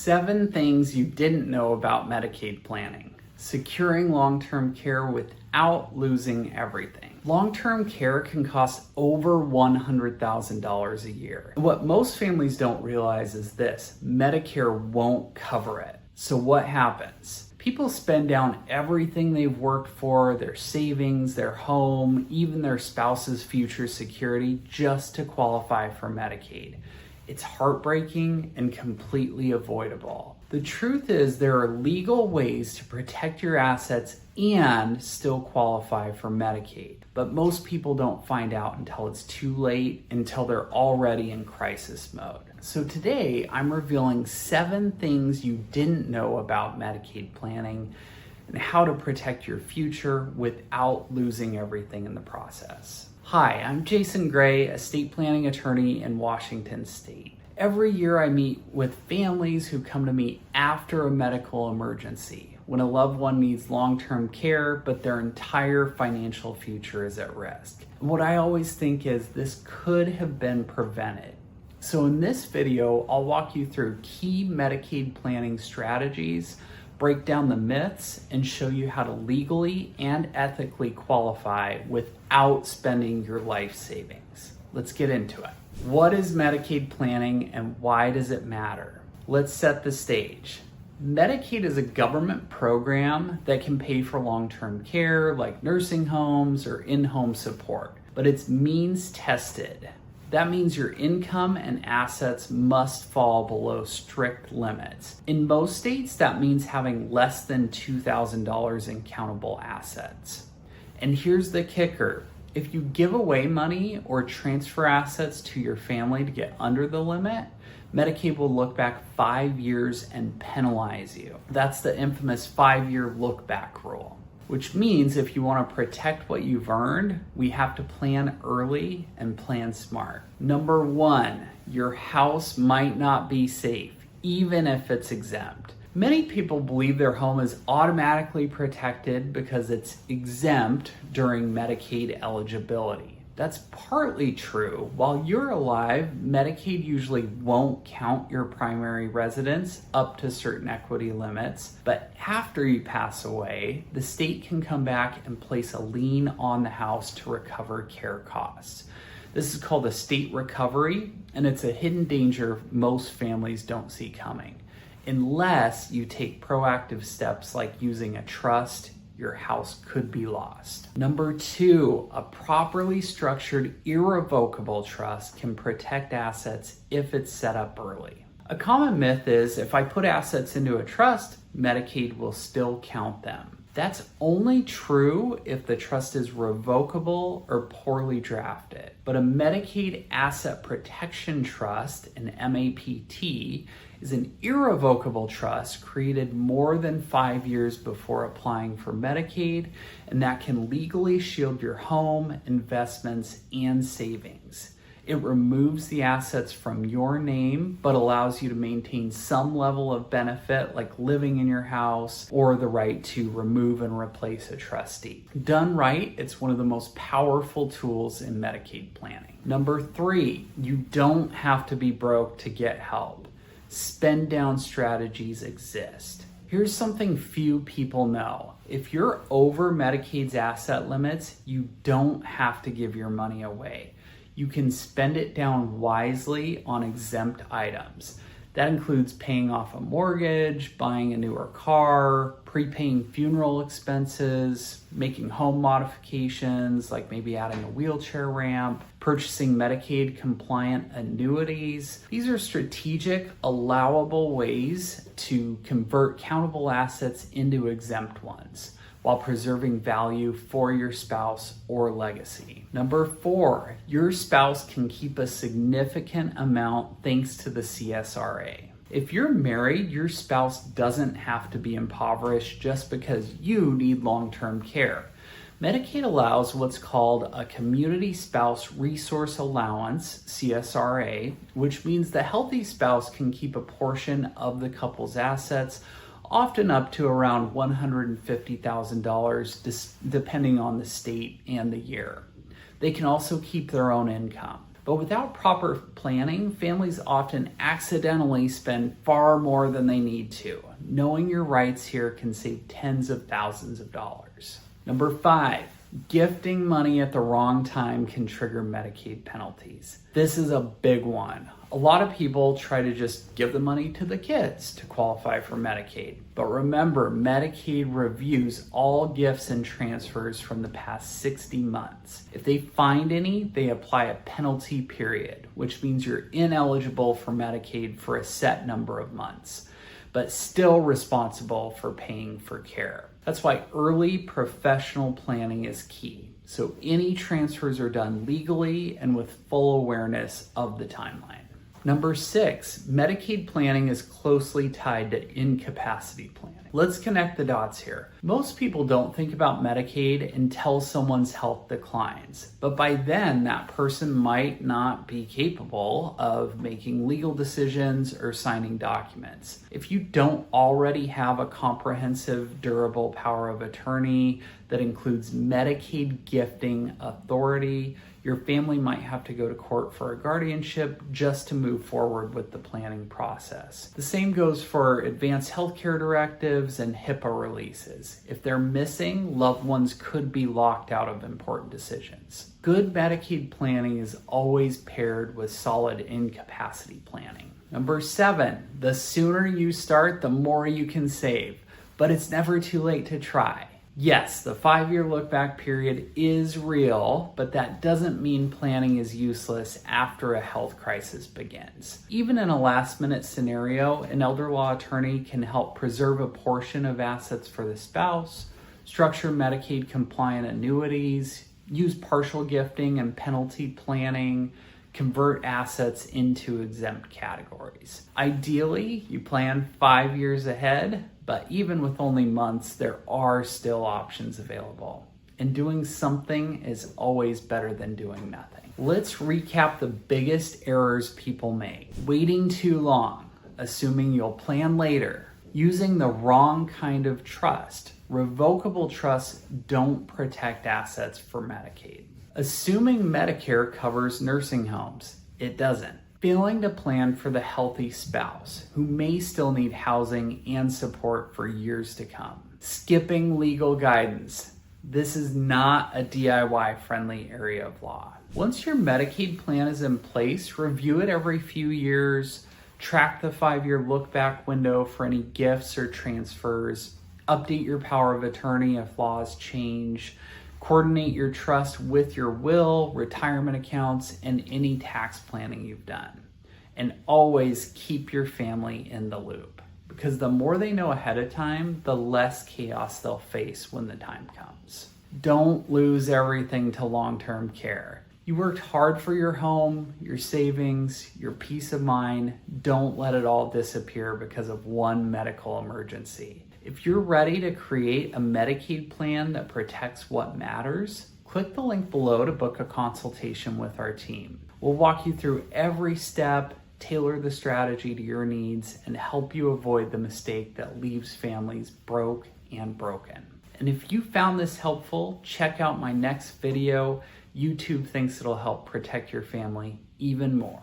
7 things you didn't know about Medicaid planning. Securing long-term care without losing everything. Long-term care can cost over $100,000 a year. What most families don't realize is this: Medicare won't cover it. So what happens? People spend down everything they've worked for, their savings, their home, even their spouse's future security, just to qualify for Medicaid. It's heartbreaking and completely avoidable. The truth is, there are legal ways to protect your assets and still qualify for Medicaid. But most people don't find out until it's too late, until they're already in crisis mode. So today, I'm revealing 7 things you didn't know about Medicaid planning and how to protect your future without losing everything in the process. Hi, I'm Jason Gray, estate planning attorney in Washington State. Every year I meet with families who come to me after a medical emergency, when a loved one needs long-term care, but their entire financial future is at risk. What I always think is this could have been prevented. So in this video, I'll walk you through key Medicaid planning strategies, break down the myths, and show you how to legally and ethically qualify without spending your life savings. Let's get into it. What is Medicaid planning and why does it matter? Let's set the stage. Medicaid is a government program that can pay for long-term care like nursing homes or in-home support, but it's means tested. That means your income and assets must fall below strict limits. In most states, that means having less than $2,000 in countable assets. And here's the kicker. If you give away money or transfer assets to your family to get under the limit, Medicaid will look back 5 years and penalize you. That's the infamous 5-year look back rule, which means if you want to protect what you've earned, we have to plan early and plan smart. Number 1, your house might not be safe, even if it's exempt. Many people believe their home is automatically protected because it's exempt during Medicaid eligibility. That's partly true. While you're alive, Medicaid usually won't count your primary residence up to certain equity limits, but after you pass away, the state can come back and place a lien on the house to recover care costs. This is called a state recovery, and it's a hidden danger most families don't see coming. Unless you take proactive steps like using a trust, your house could be lost. Number 2, a properly structured irrevocable trust can protect assets if it's set up early. A common myth is if I put assets into a trust, Medicaid will still count them. That's only true if the trust is revocable or poorly drafted. But a Medicaid Asset Protection Trust, an MAPT, is an irrevocable trust created more than 5 years before applying for Medicaid, and that can legally shield your home, investments, and savings. It removes the assets from your name, but allows you to maintain some level of benefit like living in your house or the right to remove and replace a trustee. Done right, it's one of the most powerful tools in Medicaid planning. Number 3, you don't have to be broke to get help. Spend down strategies exist. Here's something few people know. If you're over Medicaid's asset limits, you don't have to give your money away. You can spend it down wisely on exempt items. That includes paying off a mortgage, buying a newer car, prepaying funeral expenses, making home modifications, like maybe adding a wheelchair ramp, purchasing Medicaid compliant annuities. These are strategic, allowable ways to convert countable assets into exempt ones, while preserving value for your spouse or legacy. Number 4, your spouse can keep a significant amount thanks to the CSRA. If you're married, your spouse doesn't have to be impoverished just because you need long-term care. Medicaid allows what's called a Community Spouse Resource Allowance, CSRA, which means the healthy spouse can keep a portion of the couple's assets, often up to around $150,000, depending on the state and the year. They can also keep their own income. But without proper planning, families often accidentally spend far more than they need to. Knowing your rights here can save tens of thousands of dollars. Number 5, gifting money at the wrong time can trigger Medicaid penalties. This is a big one. A lot of people try to just give the money to the kids to qualify for Medicaid. But remember, Medicaid reviews all gifts and transfers from the past 60 months. If they find any, they apply a penalty period, which means you're ineligible for Medicaid for a set number of months, but still responsible for paying for care. That's why early professional planning is key. So any transfers are done legally and with full awareness of the timeline. Number 6, Medicaid planning is closely tied to incapacity planning. Let's connect the dots here. Most people don't think about Medicaid until someone's health declines, but by then that person might not be capable of making legal decisions or signing documents. If you don't already have a comprehensive, durable power of attorney that includes Medicaid gifting authority, your family might have to go to court for a guardianship just to move forward with the planning process. The same goes for advanced healthcare directives and HIPAA releases. If they're missing, loved ones could be locked out of important decisions. Good Medicaid planning is always paired with solid incapacity planning. Number 7, the sooner you start, the more you can save, but it's never too late to try. Yes, the 5-year look-back period is real, but that doesn't mean planning is useless after a health crisis begins. Even in a last-minute scenario, an elder law attorney can help preserve a portion of assets for the spouse, structure Medicaid-compliant annuities, use partial gifting and penalty planning, convert assets into exempt categories. Ideally, you plan 5 years ahead, but even with only months, there are still options available. And doing something is always better than doing nothing. Let's recap the biggest errors people make. Waiting too long, assuming you'll plan later, using the wrong kind of trust. Revocable trusts don't protect assets for Medicaid. Assuming Medicare covers nursing homes, it doesn't. Failing to plan for the healthy spouse who may still need housing and support for years to come. Skipping legal guidance. This is not a DIY-friendly area of law. Once your Medicaid plan is in place, review it every few years, track the 5-year look-back window for any gifts or transfers, update your power of attorney if laws change, coordinate your trust with your will, retirement accounts, and any tax planning you've done. And always keep your family in the loop, because the more they know ahead of time, the less chaos they'll face when the time comes. Don't lose everything to long-term care. You worked hard for your home, your savings, your peace of mind. Don't let it all disappear because of one medical emergency. If you're ready to create a Medicaid plan that protects what matters, click the link below to book a consultation with our team. We'll walk you through every step, tailor the strategy to your needs, and help you avoid the mistake that leaves families broke and broken. And if you found this helpful, check out my next video. YouTube thinks it'll help protect your family even more.